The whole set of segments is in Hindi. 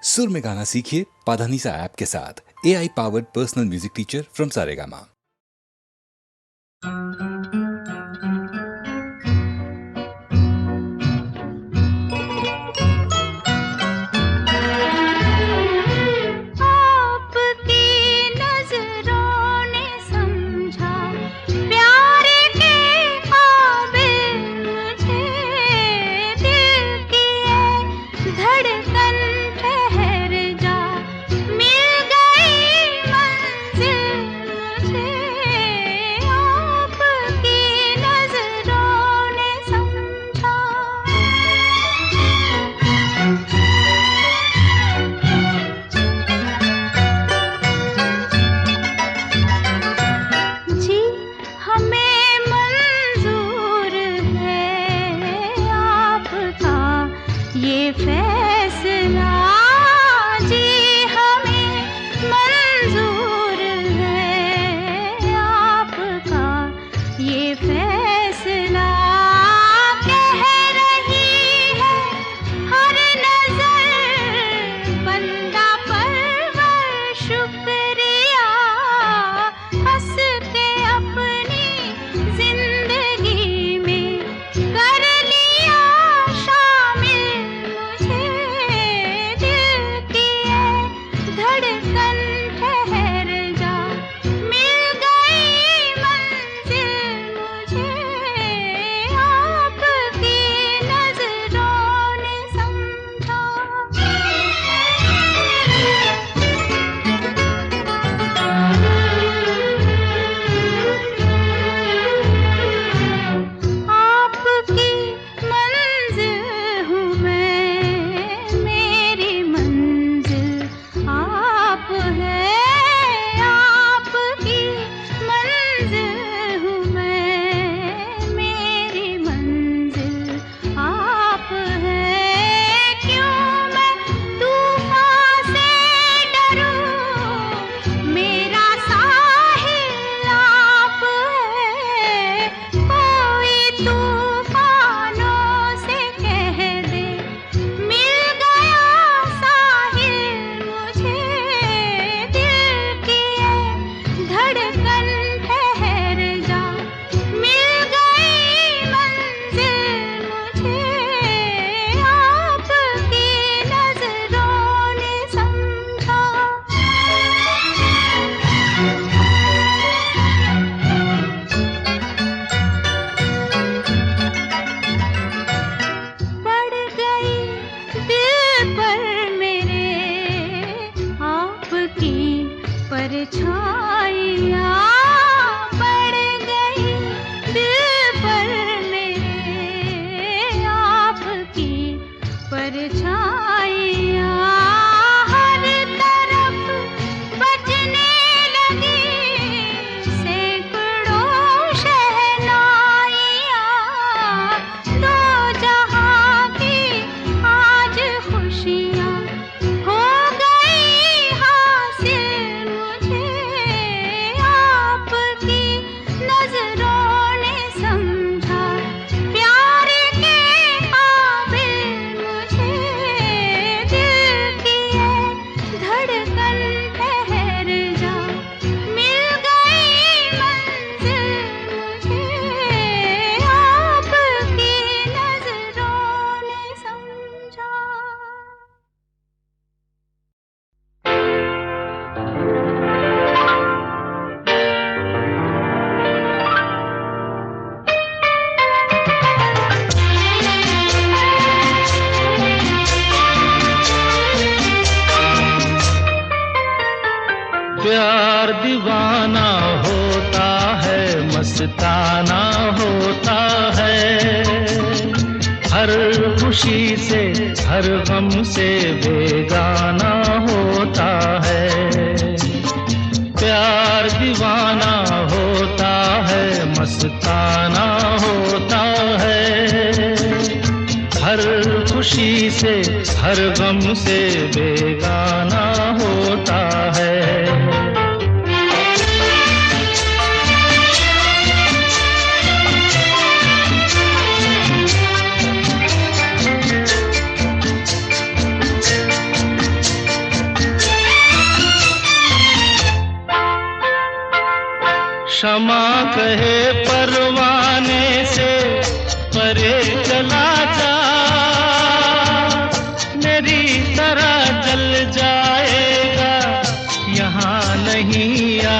सुर में गाना सीखिए पाधानीसा ऐप के साथ। AI powered personal music teacher from Saregama. प्यार दीवाना होता है, मस्ताना होता है, हर खुशी से हर गम से बेगाना होता है। प्यार दीवाना होता है, मस्ताना होता है, हर खुशी से हर गम से बेगाना होता है। कहे परवाने से परे चला जा, मेरी तरह जल जाएगा यहाँ नहीं आ।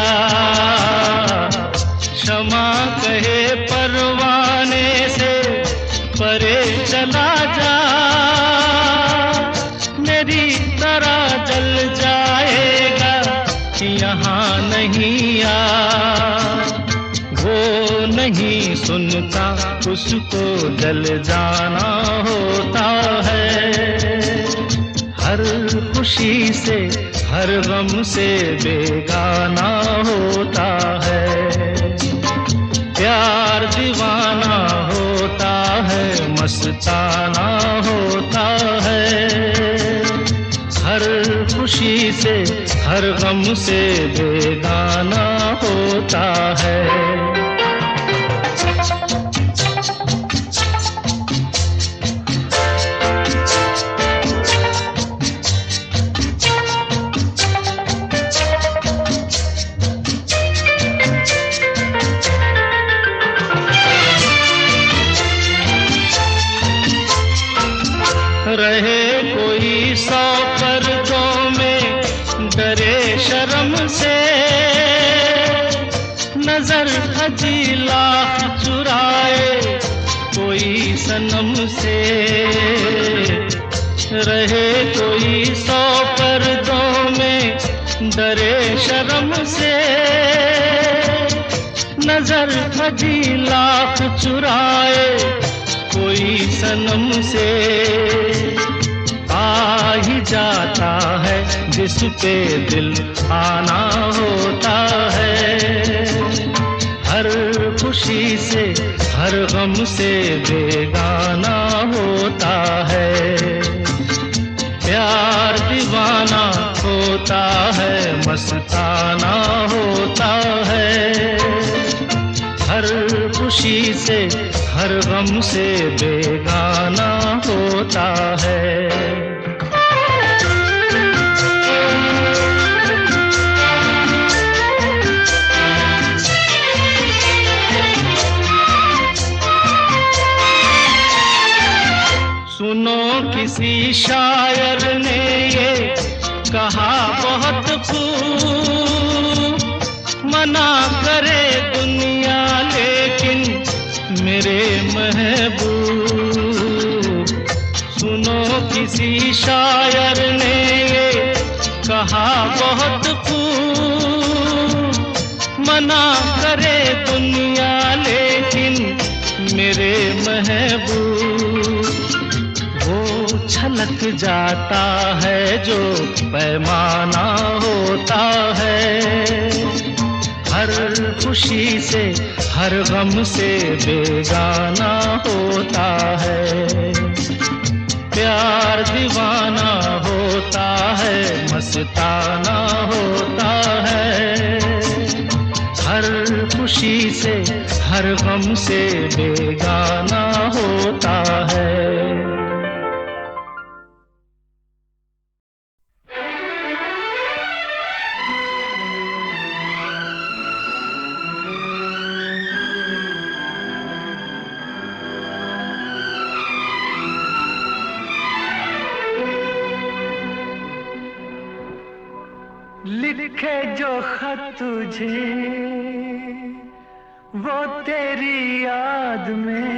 क्षमा कहे परवाने से परे चला जा, मेरी तरह जल जाएगा यहाँ नहीं आ। वो नहीं सुनता उसको जल जाना होता है, हर खुशी से हर गम से बेगाना होता है। प्यार दीवाना होता है, मस्ताना होता है, हर खुशी से हर गम से बेगाना होता है। रहे कोई 100 पर्दों में, डरे शर्म से, नजर हजी लाख चुराए कोई सनम से। रहे कोई 100 पर्दों में, डरे शर्म से, नजर हजी लाख चुराए कोई सनम से। आ ही जाता है जिस पे दिल आना होता है, हर खुशी से हर गम से बेगाना होता है। प्यार दीवाना होता है, मस्ताना होता है, हर खुशी से हर गम से बेगाना होता है। सुनो किसी शायर ने ये कहा बहुत खूब, मना करे दुनिया लेकिन मेरे महबूब। सुनो किसी शायर ने ये कहा बहुत खूब, मना करे दुनिया लेकिन मेरे महबूब। वो छलक जाता है जो पैमाना होता है, हर खुशी से हर गम से बेगाना होता है। प्यार दीवाना होता है, मस्ताना होता है, हर खुशी से हर गम से बेगाना होता है। लिखे जो खत तुझे वो तेरी याद में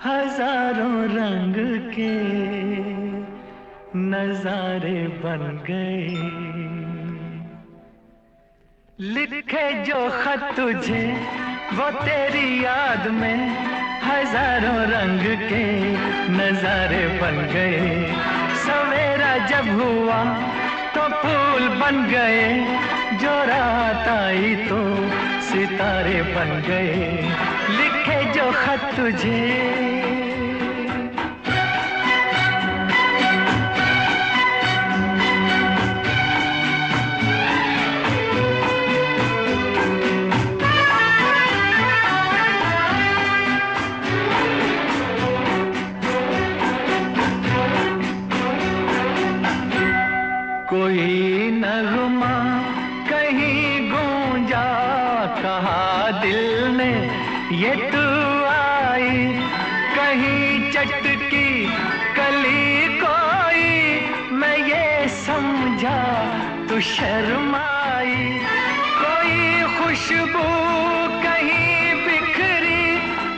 हजारों रंग के नजारे बन गए। लिखे जो खत तुझे वो तेरी याद में हजारों रंग के नजारे बन गए। सवेरा जब हुआ तो फूल बन गए, जो रात आई तो सितारे बन गए। लिखे जो खत तुझे कोई नगमा कहीं गूंजा का ये तू आई, कहीं चटकी कली कोई, मैं ये समझा तू शर्माई। कोई खुशबू कहीं बिखरी,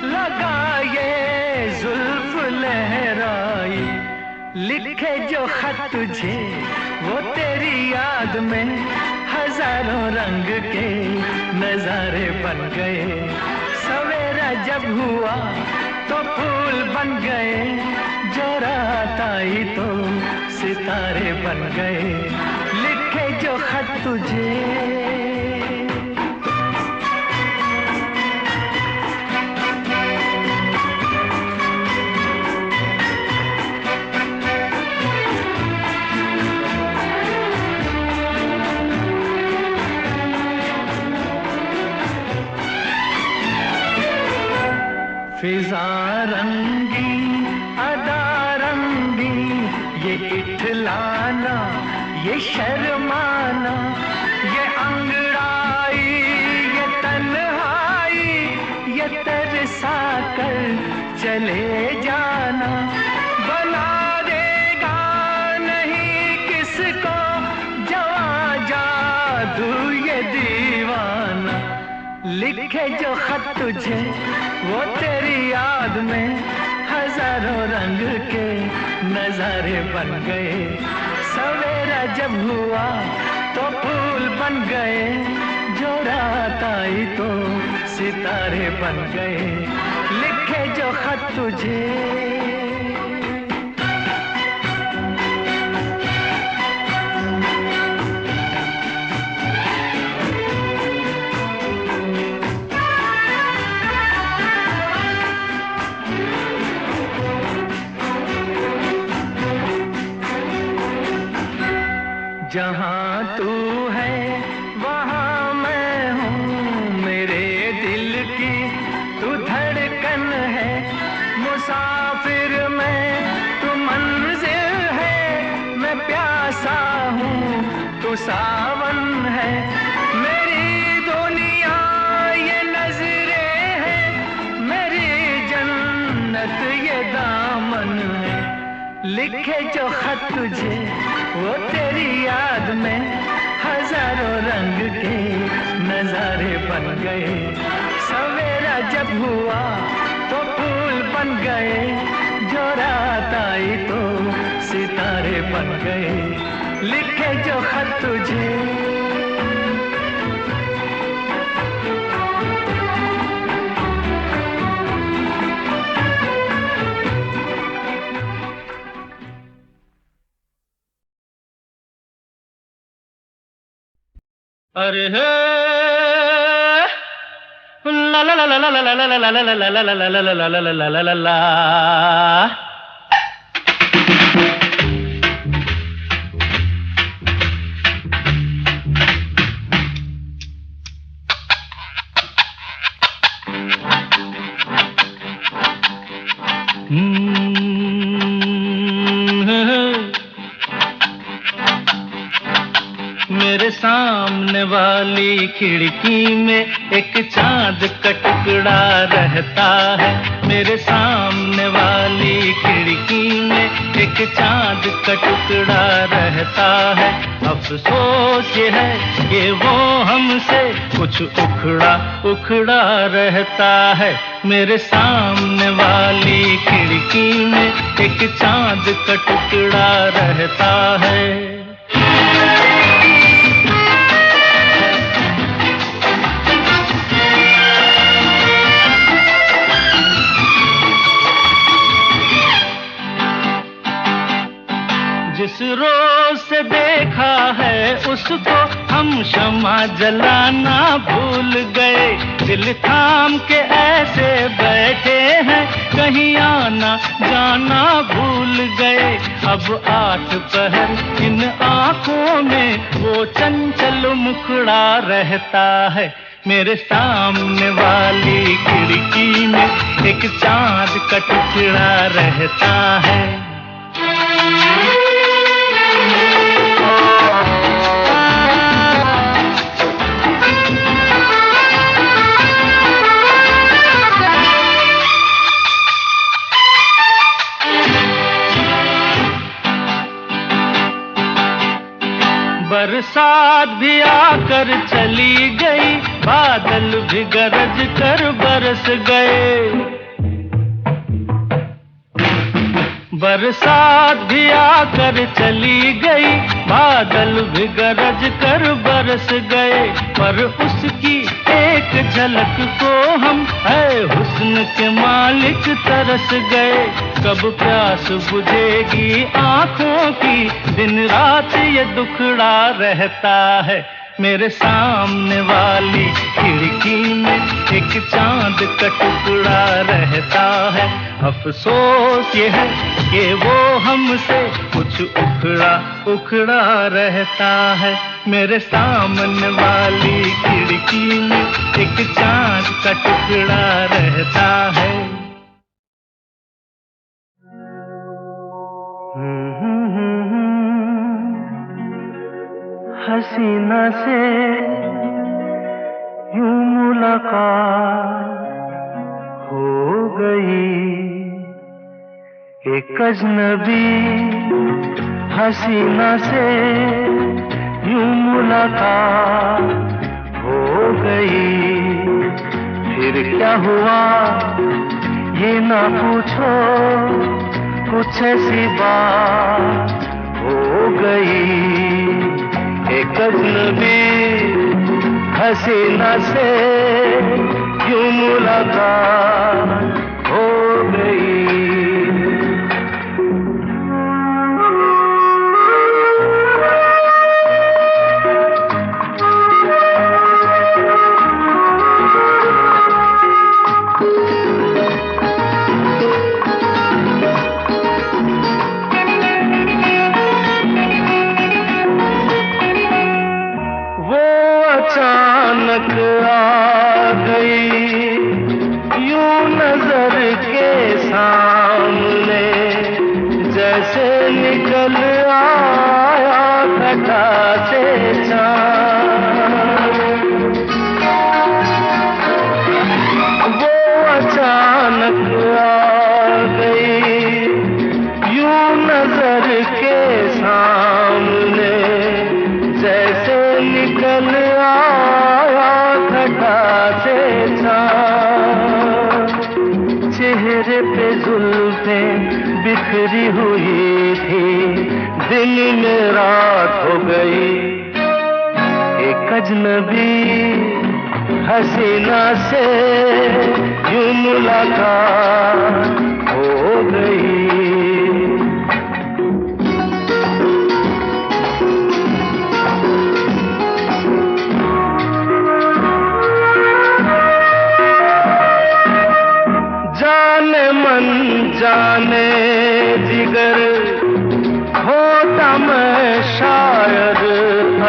लगा ये जुल्फ लहराई। लिखे जो खत तुझे वो तेरी याद में, हजारों रंग के नजारे बन गए। सवेरा जब हुआ तो फूल बन गए, जो रात आई तो सितारे बन गए। लिखे जो खत तुझे। फिजा रंगी अदा रंगी, ये इठलाना ये शर्माना, ये अंगड़ाई ये तन्हाई, ये तरसा कर चले जाना। बना देगा नहीं किसको जवां जादू ये दीवाना। लिखे जो खत तुझे वो तेरी याद में, हजारों रंग के नजारे बन गए। सवेरा जब हुआ तो फूल बन गए, जो रात आई तो सितारे बन गए। लिखे जो खत तुझे। जहाँ तू है वहाँ मैं हूँ, मेरे दिल की तू धड़कन है। मुसाफिर मैं तू मंजिल है, मैं प्यासा हूँ तू सावन है। मेरी दुनिया ये नजरें है, मेरी जन्नत ये दामन है। लिखे जो खत तुझे वो तेरी याद में, हजारों रंग के नजारे बन गए। सवेरा जब हुआ तो फूल बन गए, जो रात आई तो सितारे बन गए। लिखे जो खत तुझे। अरे हे ला ला ला ला ला ला ला ला ला ला ला ला ला ला ला ला ला ला। मेरे सामने वाली खिड़की में एक चांद का टुकड़ा रहता है। मेरे सामने वाली खिड़की में एक चांद का टुकड़ा रहता है। अफसोस ये है कि वो हमसे कुछ उखड़ा उखड़ा रहता है। मेरे सामने वाली खिड़की में एक चांद का टुकड़ा रहता है। जिस रोज से देखा है उसको हम शम्मा जलाना भूल गए। दिल थाम के ऐसे बैठे हैं, कहीं आना जाना भूल गए। अब 8 पहर इन आंखों में वो चंचल मुखड़ा रहता है। मेरे सामने वाली खिड़की में एक चांद का टुकड़ा रहता है। बरसात भी आकर चली गई, बादल भी गरज कर बरस गए। बरसात भी आकर चली गई, बादल भी गरज कर बरस गए। पर उसकी एक झलक को हम है हुस्न के मालिक तरस गए। कब प्यास बुझेगी आंखों की, दिन रात ये दुखड़ा रहता है। मेरे सामने वाली खिड़की में एक चांद का टुकड़ा रहता है। अफसोस ये है कि वो हमसे कुछ उखड़ा उखड़ा रहता है। मेरे सामने वाली खिड़की में एक चांद का टुकड़ा रहता है। हसीना से यूं मुलाकात हो गई, एक अजनबी हसीना से यूं मुलाकात हो गई। फिर क्या हुआ ये ना पूछो, कुछ ऐसी बात हो गई। एक अजनबी हसीना से यूं मुलाकात हो गई। अचानक आ गई यूं नजर के सामने, जैसे निकल आया घटा से चाँद। वो अचानक आ गई यूं नजर के सामने, जैसे निकल चेहरे पे जुल्फें बिखरी हुई थी, दिन में रात हो गई। एक अजनबी हसीना से यूं मुलाकात हो गई। जाने जिगर होता मैं शायर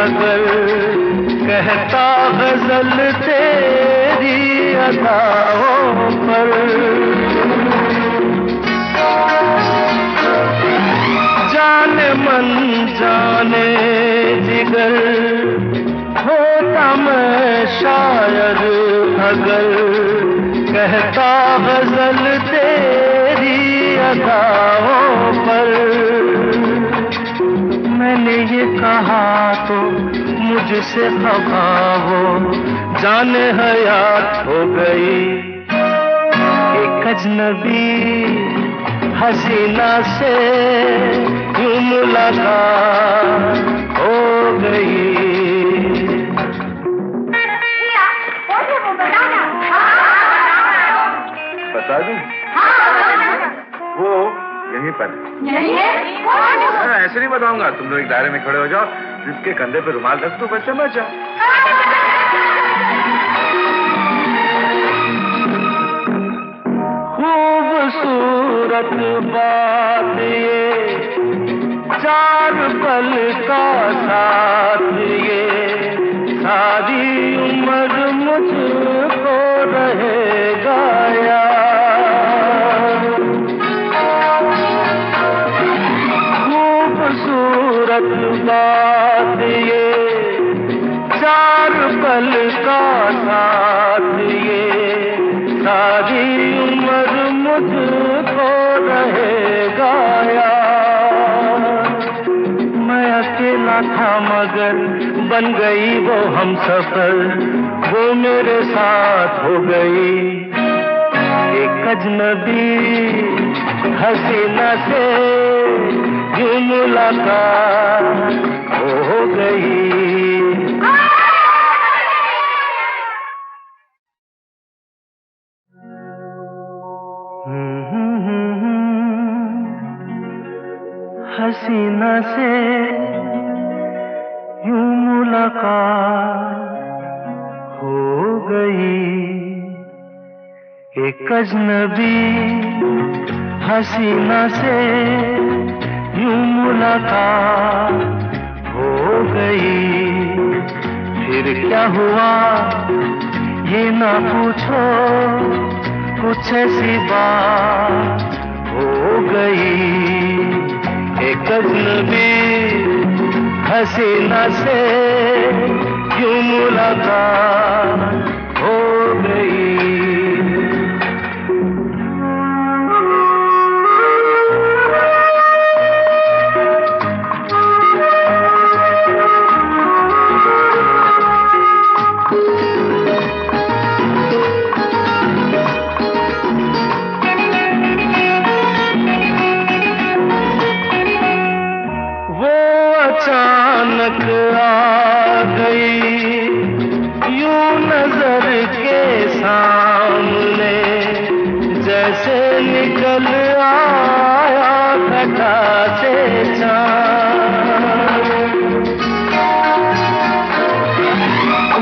अगर, कहता गजल तेरी अदाओं पर। जाने मन जाने जिगर होता मैं शायर अगर, कहता गजल तेरी अदाओं पर। मैंने ये कहा तो मुझसे खफा वो जाने हयात हो गई। एक अजनबी हसीना से यूं मुलाकात हो गई। बता दूं? वो यहीं पर यहीं है? ऐसे नहीं बताऊंगा, तुम लोग एक दायरे में खड़े हो जाओ, जिसके कंधे पे रुमाल रख दो, बस समझ जाओ। खूबसूरत बात ये, चार पल का साथ ये, सारी उम्र मुझको रहेगा याद। खूबसूरत बात ये, चार पल का साथ ये, सारी उम्र मुझको रहेगा याद। मैं अकेला था मगर बन गई वो हम सफर, वो मेरे साथ हो गई। एक अजनबी हसीना से यूं मुलाकात हो गई। हसीना से यूं मुलाकात हो गई। एक अजनबी हसीना से यूं मुलाकात हो गई। फिर क्या हुआ ये ना पूछो, कुछ ऐसी बात हो गई। एक अजनबी हसीना से यूं मुलाकात हो गई। अचानक आ गई यूं नजर के सामने, जैसे निकल आया घटा से चाँद।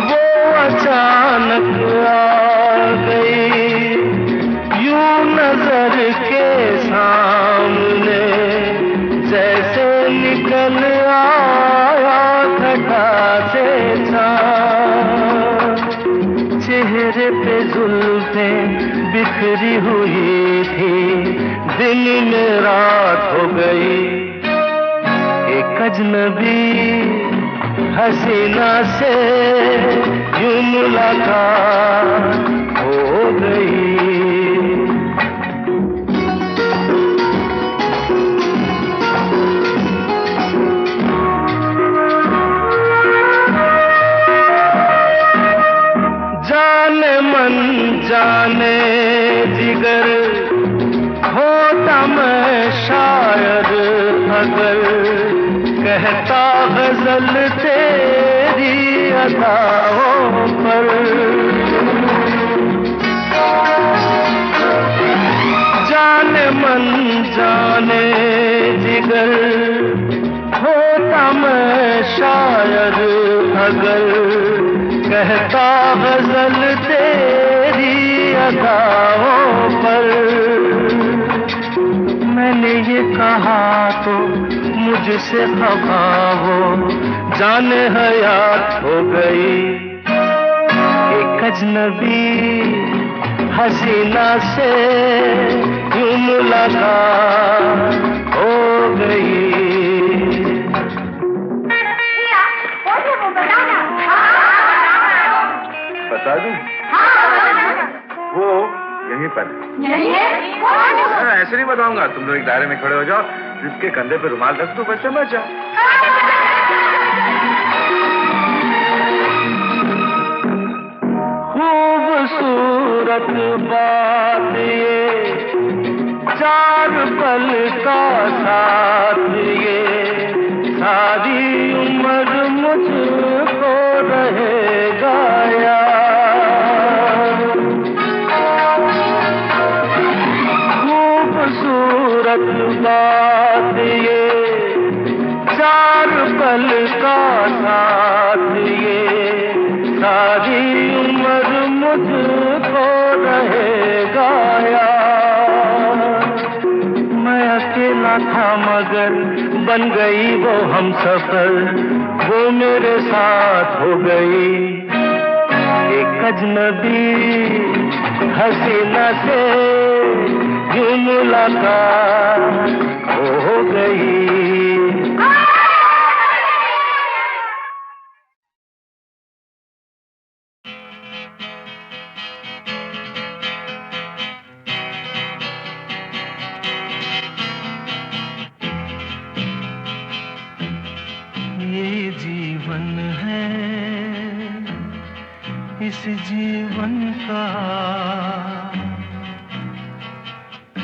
वो अचानक आ गई यूं नजर के सामने, जैसे निकल आया घटा से चाँद। चेहरे पे जुल्फें बिखरी हुई थी, दिन में रात हो गई। एक अजनबी हसीना से यूं मुलाकात हो गई। जाने जिगर होता मैं शायद अगर, कहता गजल तेरी अदाओं पर। जाने मन जाने जिगर होता मैं शायद अगर, कहता गजल तेरी अदाओं पर। मैंने ये कहा तो मुझसे खफा वो जाने हयात हो गई। एक अजनबी हसीना से यूं मुलाकात हो गई। बता दूं? वो यहीं पर ऐसे नहीं बताऊंगा। तुम लोग एक दायरे में खड़े हो जाओ, जिसके कंधे पे रुमाल रख दो, बस समझ जाओ। खूबसूरत बात ये, चार पल का साथ ये, सारी उम्र मुझको रहेगा याद। खूबसूरत बात ये, चार पल का साथ ये, सारी उम्र मुझको रहेगा याद। मैं अकेला था मगर बन गई वो हम सफर, वो मेरे साथ हो गई। एक अजनबी हसीना से यूं मुलाकात हो गई। इस जीवन का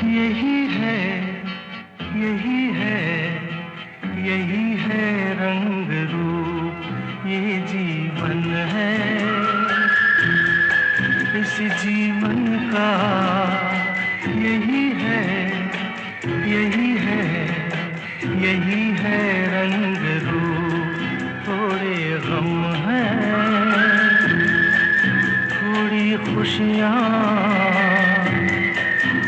यही है, यही है, यही है रंग रूप, ये जीवन है। इस जीवन का यही है, यही है, यही है रंग रूप। थोड़े गम हैं, थोड़ी खुशियाँ,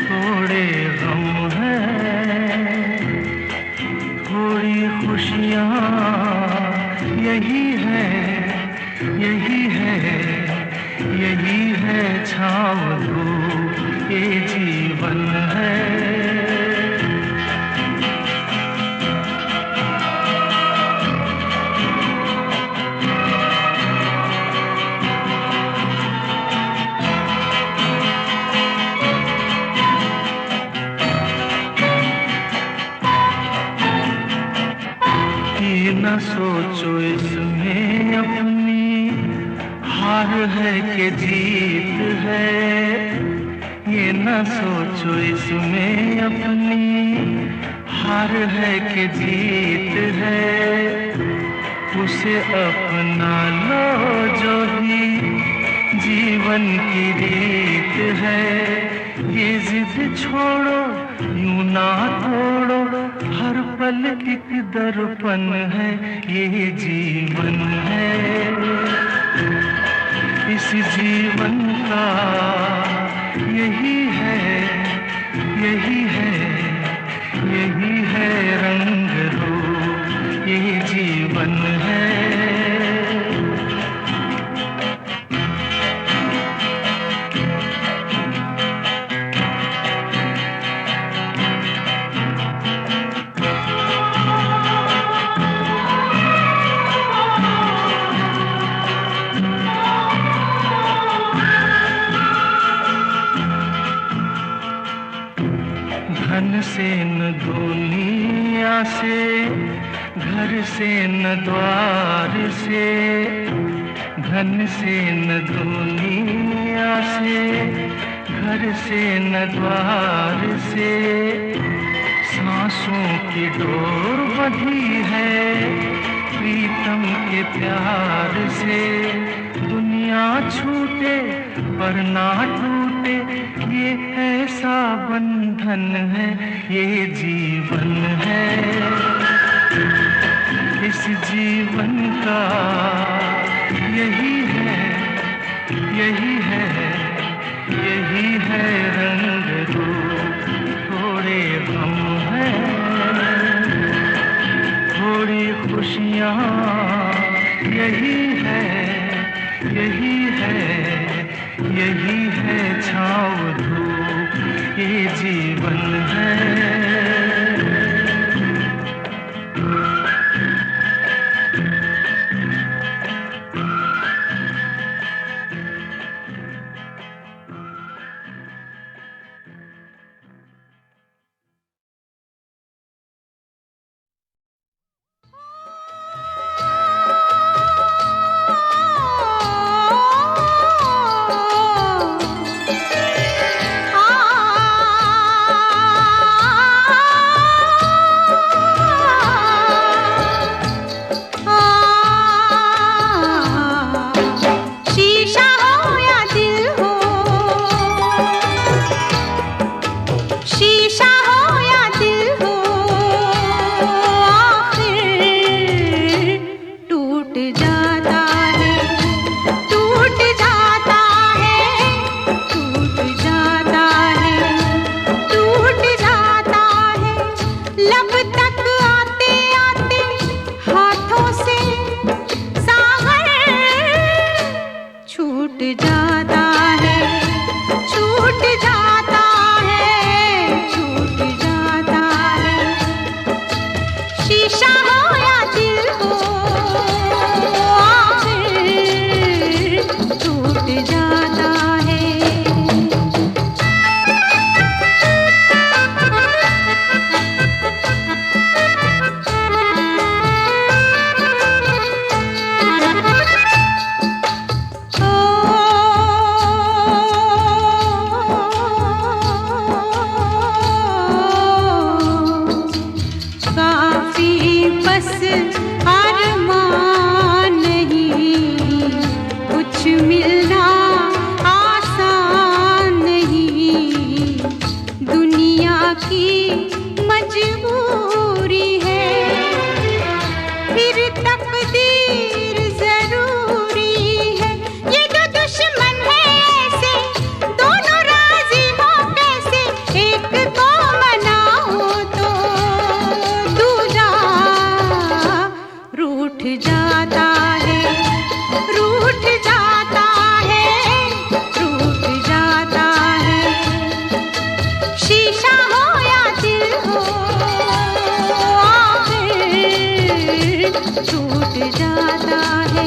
थोड़े गम हैं, थोड़ी खुशियाँ, यही है, यही है, यही है छाँव धूप, ये जीवन है। न सोचो इसमें अपनी हार है कि जीत है, ये न सोचो इसमें अपनी हार है कि जीत है। उसे अपना लो जो भी जीवन की रीत है। ये जिद छोड़ो, यूं ना तोड़ो, हर पल एक दर्पण है, ये जीवन है। इस जीवन का यही है, यही है, यही है रंग रूप, ये जीवन है। धन से न दुनिया से, घर से न द्वार से, धन से न दुनिया से, घर से न द्वार से। सांसों की डोर बंधी है प्रीतम के प्यार से। दुनिया छूटे पर ना टूटे, ये ऐसा बंधन है, ये जीवन है। इस जीवन का यही है, यही है, यही है रंग रूप। थोड़े गम हैं, थोड़ी खुशियाँ, यही है, यही है, यही है छाँव धूप, ये जीवन है। आ रूठ जाता है, रूठ जाता है, रूठ जाता है। शीशा हो या दिल हो, आखिर टूट जाता है।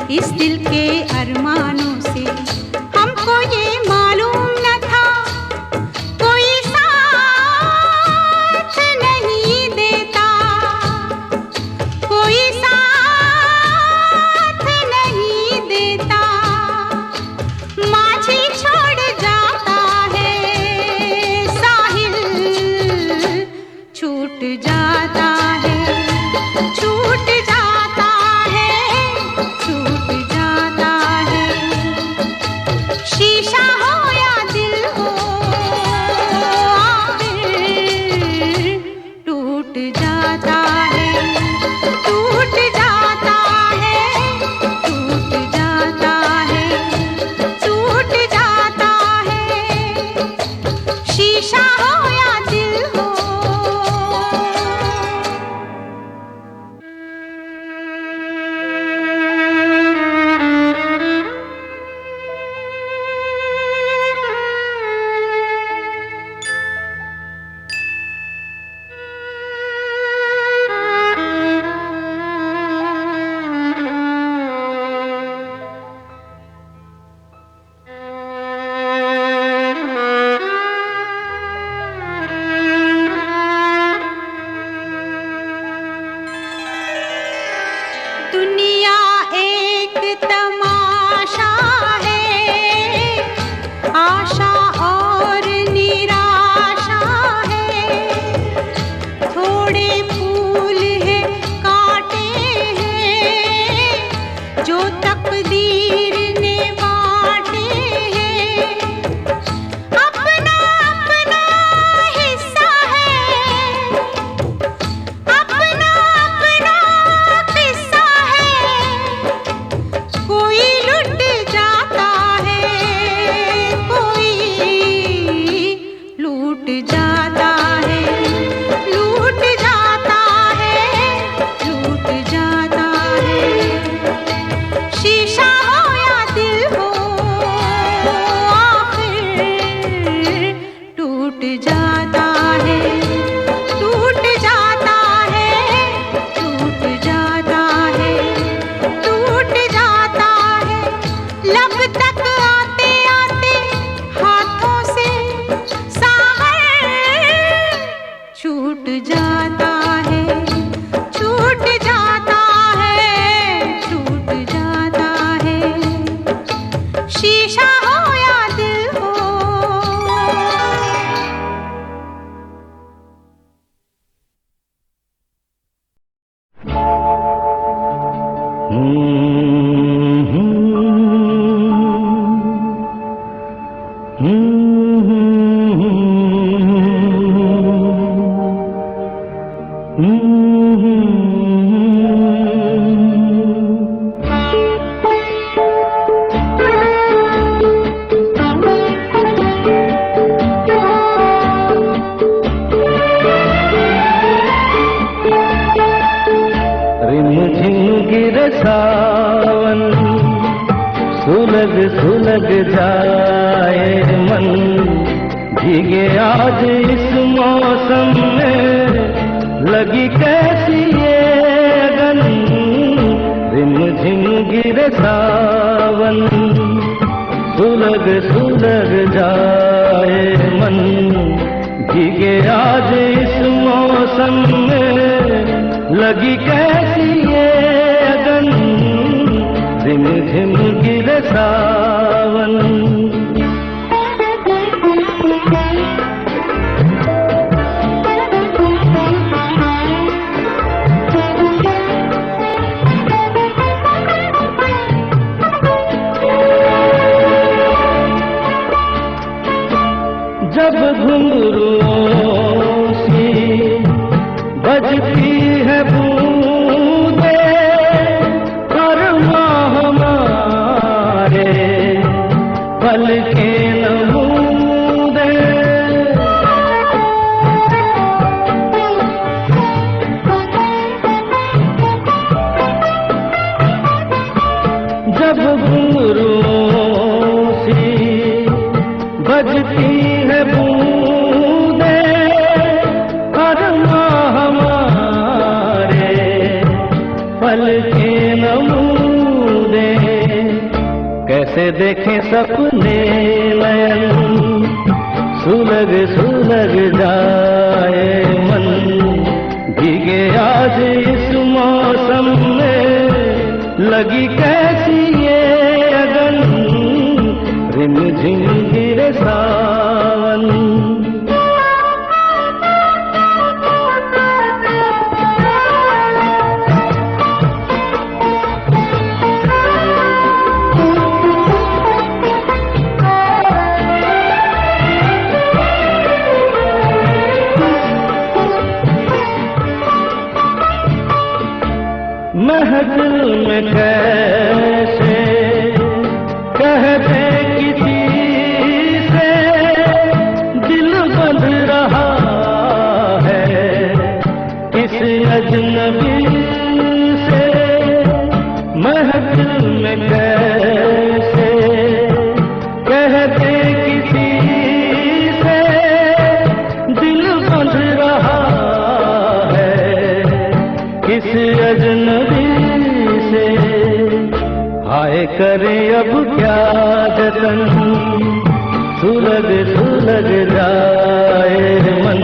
इस दिल के अरमानों से हमको ये मालूम न था, कोई साथ नहीं देता, कोई साथ नहीं देता। माझी छोड़ जाता है, साहिल छूट जाता है, छूट जाता है, छूट जाता है। शीशा हो या दिल हो, आखिर टूट जाता है, टूट जाता है, टूट जाता है, टूट जाता है। शीशा हो या दिल हो। दुनिया एक तमाशा है, आशा और निराशा है। थोड़े फूल है, कांटे हैं, जो तकदीर ने बांटे हैं। अपना अपना हिस्सा है, अपना अपना किस्सा है। कोई लुट जाता है, कोई लूट जाता है, लूट जाता है, लूट जाता है। शीशा हो या दिल हो, आखिर टूट जाता है, टूट जाता है, टूट जाता है, टूट जाता है। लब तक आते आते हाथों से सागर छूट जाता है, छूट जाता है, छूट जाता है। शीशा हो या दिल हो। रिमझिम गिरे सावन, सुलग सुलग जाए मन। भीगे आज इस मौसम में, लगी कैसी ये अगन। रिमझिम गिरे सावन, सुलग सुलग जाए मन। भीगे आज इस मौसम में, लगी कैसी ये अगन। रिमझिम गिरे सावन। घुंघरुओं सी बजती है बूंदे हर माह हमारे पल के नमूदे। जब घुंघरुओं सी बजती है बूंदे हर माह हमारे पल के नमूदे। कैसे देखें सपने नयन सुलग सुलग जाए मन भीगे आज इस मौसम में लगी कैसी ये अगन रिमझिम गिरे सावन। महफिल में कैसे कहते किसी से दिल बंध रहा है किस अजनबी से। महफिल में कैसे कहते किसी से दिल बंध रहा है किस अजनबी से। हाय करे अब क्या जतन सुलग सुलग जाए मन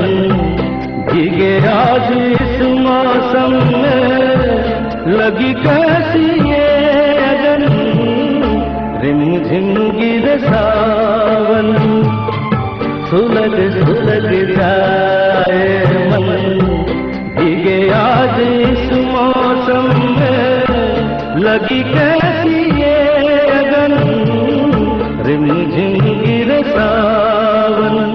भीगे आज इस मौसम में लगी कैसी ये अगन रिमझिम गिरे सावन। सुलग सुलग जाए मन भीगे आज इस मौसम में लगी कैसी ये अगन रिमझिम गिरे सावन।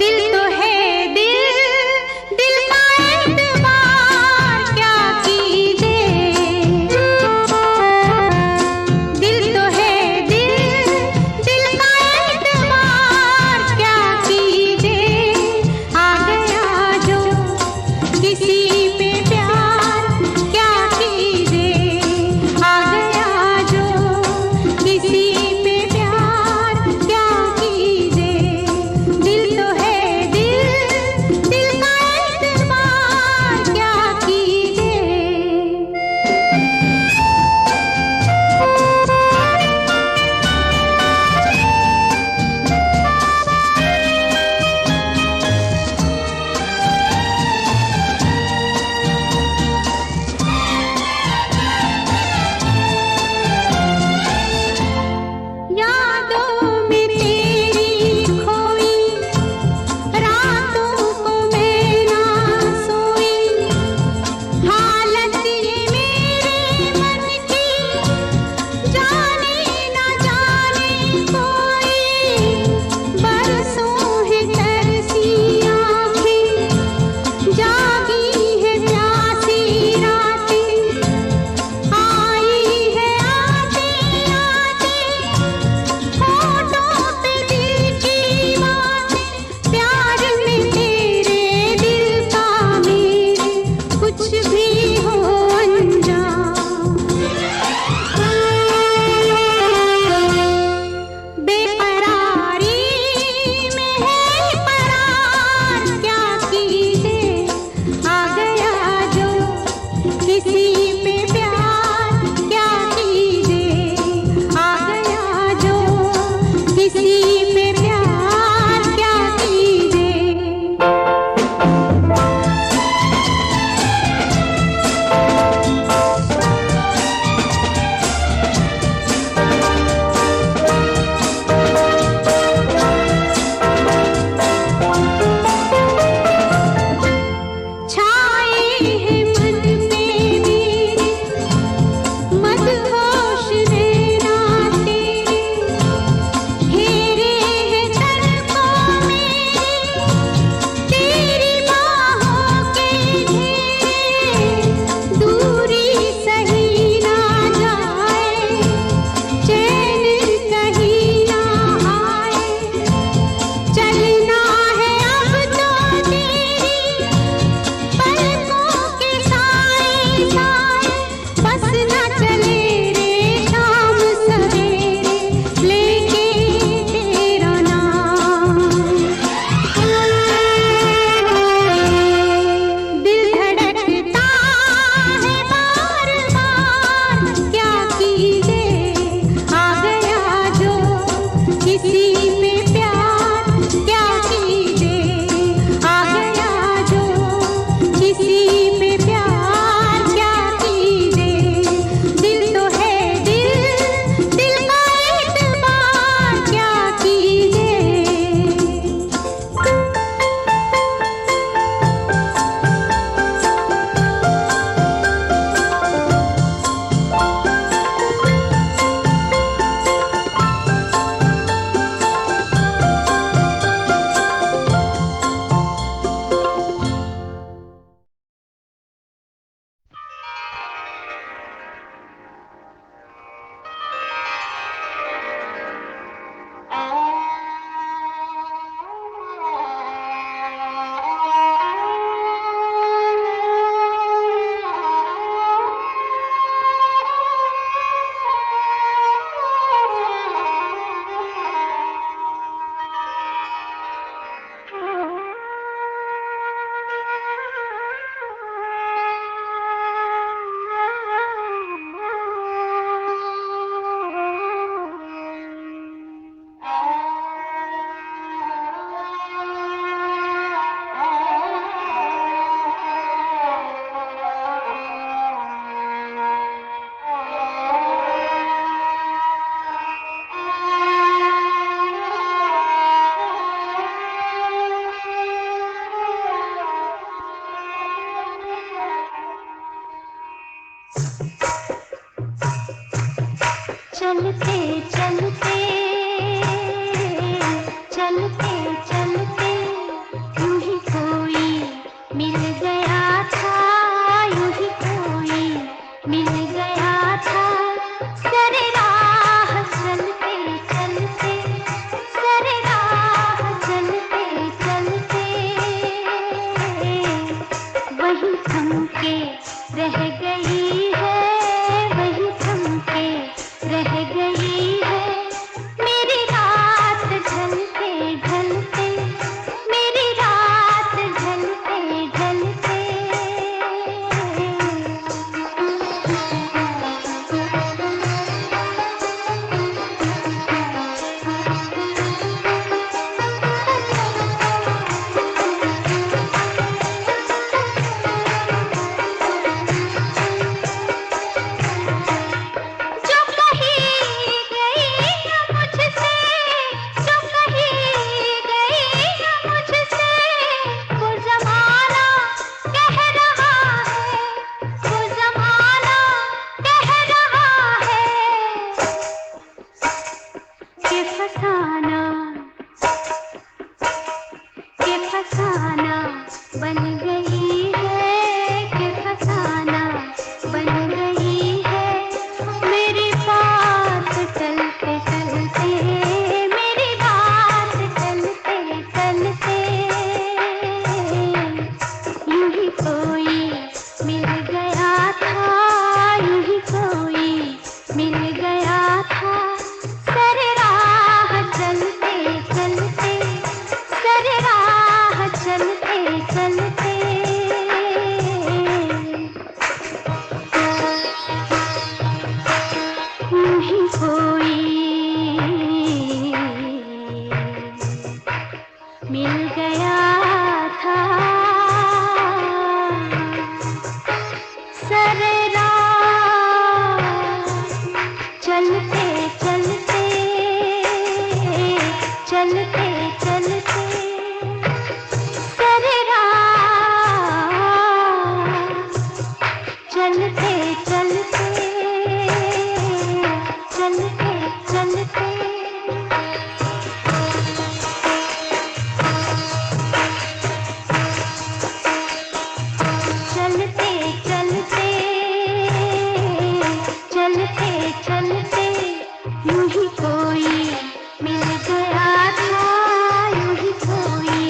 दिल चलते चलते चलते चलते यूं ही कोई मिल गया था, यूं ही कोई मिल गया था। सरे राह चलते चलते, सरे राह चलते चलते वही थम के रह गई है, वही थम के रह गई है मेरी रात ढलते ढलते, मेरी रात ढलते ढलते। जो कहीं गई न मुझसे, जो कहीं गई न मुझसे, वो ज़माना कह रहा है, वो ज़माना कह रहा है कि फसाना, कि फसाना बन गई है, कि फसाना बन गई है मेरी बात टलते टलते, मेरी बात टलते टलते। यूं ही कोई मिल गया था, यूं ही कोई मिल गया था। सरे राह चलते चलते, सरे राह चलते चलते यूं ही कोई मिल गया था। सरे राह चलते चलते, चलते चलते सरे राह चलते चलते, चलते चलते। चलते चलते, चलते चलते यूं ही कोई मिल गया था, यूं ही कोई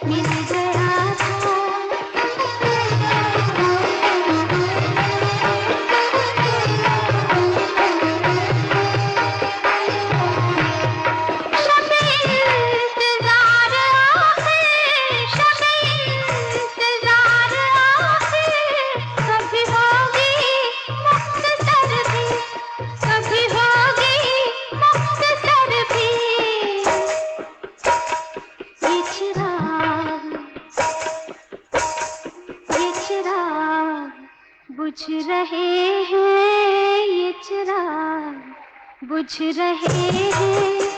मिल गया था। शब-ए इंतज़ार आखिर, शब-ए इंतज़ार आखिर कभी होगी मुख्तसर भी, कभी होगी मुख्तसर भी। ये चिराग, ये चिराग बुझ रहे हैं, ये चिराग बुझ रहे हैं